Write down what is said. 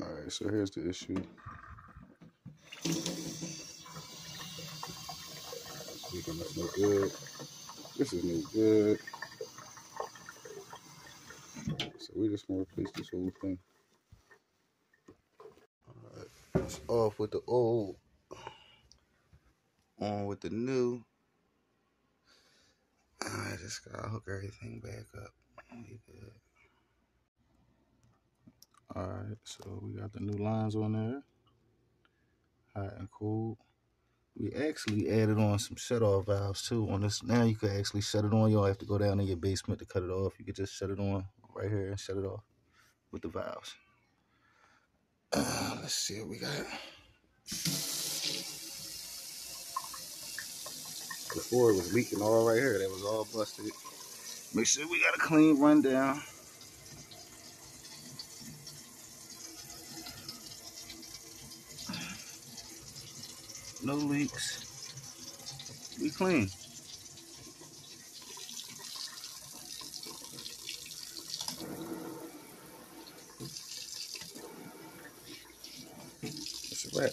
Alright, so here's the issue. That's no good. This is no good. So we just gonna replace this whole thing. Alright, it's off with the old, on with the new. I just gotta hook everything back up. We good. Alright, so we got the new lines on there. Hot and cold. We actually added on some shut-off valves too on this. Now you can actually shut it on. You don't have to go down in your basement to cut it off. You can just shut it on right here and shut it off with the valves. Let's see what we got. Before it was leaking all right here. That was all busted. Make sure we got a clean rundown. No leaks. We clean. That's a wrap.